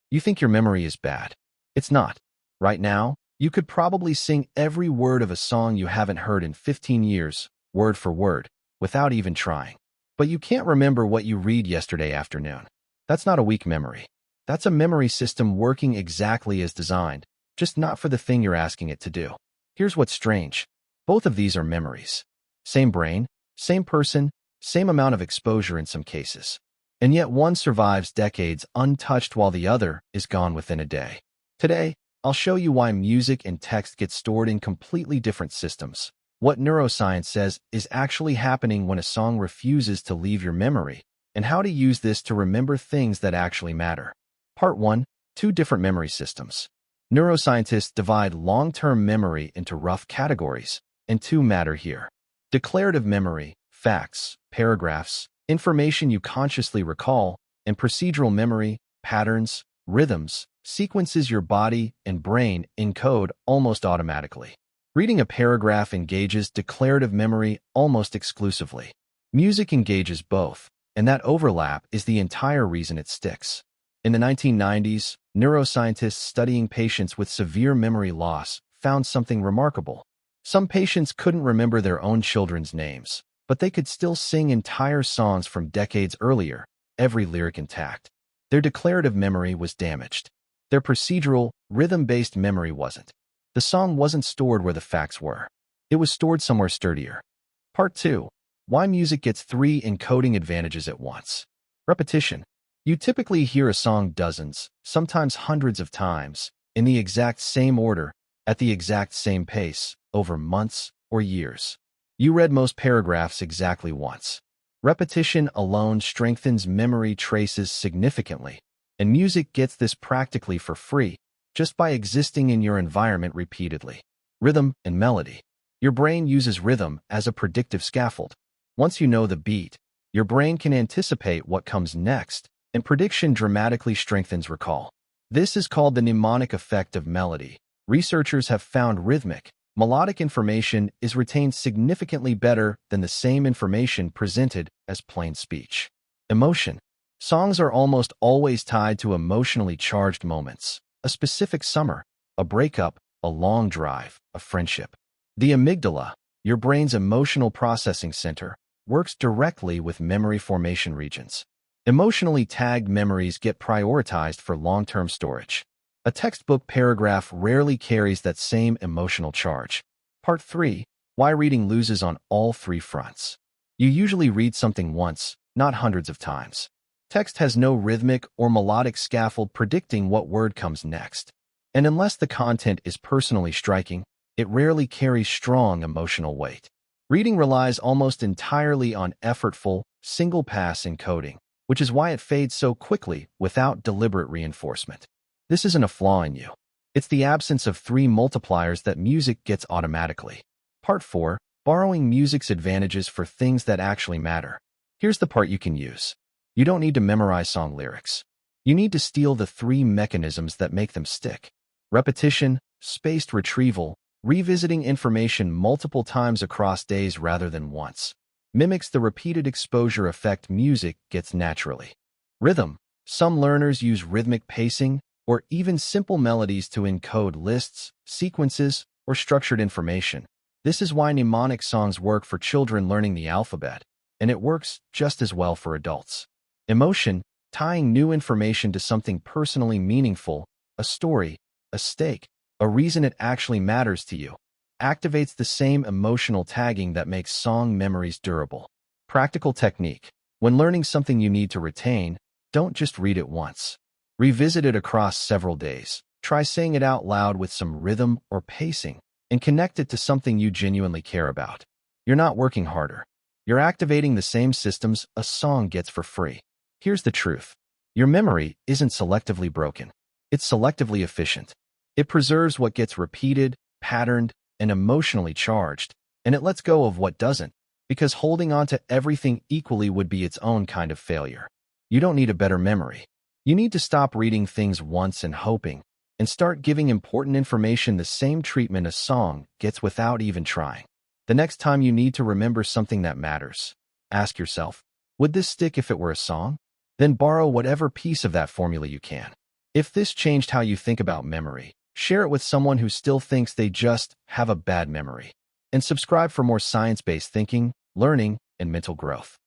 You think your memory is bad. It's not. Right now, you could probably sing every word of a song you haven't heard in 15 years, word for word, without even trying. But you can't remember what you read yesterday afternoon. That's not a weak memory. That's a memory system working exactly as designed, just not for the thing you're asking it to do. Here's what's strange. Both of these are memories. Same brain, same person, same amount of exposure in some cases. And yet one survives decades untouched while the other is gone within a day. Today, I'll show you why music and text get stored in completely different systems, what neuroscience says is actually happening when a song refuses to leave your memory, and how to use this to remember things that actually matter. Part 1. Two different memory systems. Neuroscientists divide long-term memory into rough categories, and two matter here. Declarative memory, facts, paragraphs, information you consciously recall, and procedural memory, patterns, rhythms, sequences your body and brain encode almost automatically. Reading a paragraph engages declarative memory almost exclusively. Music engages both, and that overlap is the entire reason it sticks. In the 1990s, neuroscientists studying patients with severe memory loss found something remarkable. Some patients couldn't remember their own children's names, but they could still sing entire songs from decades earlier, every lyric intact. Their declarative memory was damaged. Their procedural, rhythm-based memory wasn't. The song wasn't stored where the facts were. It was stored somewhere sturdier. Part 2. Why music gets 3 encoding advantages at once. Repetition. You typically hear a song dozens, sometimes hundreds of times, in the exact same order, at the exact same pace, over months or years. You read most paragraphs exactly once. Repetition alone strengthens memory traces significantly, and music gets this practically for free, just by existing in your environment repeatedly. Rhythm and melody. Your brain uses rhythm as a predictive scaffold. Once you know the beat, your brain can anticipate what comes next, and prediction dramatically strengthens recall. This is called the mnemonic effect of melody. Researchers have found rhythmic, melodic information is retained significantly better than the same information presented as plain speech. Emotion. Songs are almost always tied to emotionally charged moments. A specific summer, a breakup, a long drive, a friendship. The amygdala, your brain's emotional processing center, works directly with memory formation regions. Emotionally tagged memories get prioritized for long-term storage. A textbook paragraph rarely carries that same emotional charge. Part 3. Why reading loses on all 3 fronts. You usually read something once, not hundreds of times. Text has no rhythmic or melodic scaffold predicting what word comes next. And unless the content is personally striking, it rarely carries strong emotional weight. Reading relies almost entirely on effortful, single-pass encoding, which is why it fades so quickly without deliberate reinforcement. This isn't a flaw in you. It's the absence of 3 multipliers that music gets automatically. Part 4. Borrowing music's advantages for things that actually matter. Here's the part you can use. You don't need to memorize song lyrics. You need to steal the 3 mechanisms that make them stick. Repetition, spaced retrieval, revisiting information multiple times across days rather than once. Mimics the repeated exposure effect music gets naturally. Rhythm. Some learners use rhythmic pacing or even simple melodies to encode lists, sequences, or structured information. This is why mnemonic songs work for children learning the alphabet, and it works just as well for adults. Emotion, tying new information to something personally meaningful, a story, a stake, a reason it actually matters to you, activates the same emotional tagging that makes song memories durable. Practical technique. When learning something you need to retain, don't just read it once. Revisit it across several days. Try saying it out loud with some rhythm or pacing, and connect it to something you genuinely care about. You're not working harder. You're activating the same systems a song gets for free. Here's the truth. Your memory isn't selectively broken. It's selectively efficient. It preserves what gets repeated, patterned, and emotionally charged, and it lets go of what doesn't, because holding on to everything equally would be its own kind of failure. You don't need a better memory. You need to stop reading things once and hoping, and start giving important information the same treatment a song gets without even trying. The next time you need to remember something that matters, ask yourself, would this stick if it were a song? Then borrow whatever piece of that formula you can. If this changed how you think about memory, share it with someone who still thinks they just have a bad memory. And subscribe for more science-based thinking, learning, and mental growth.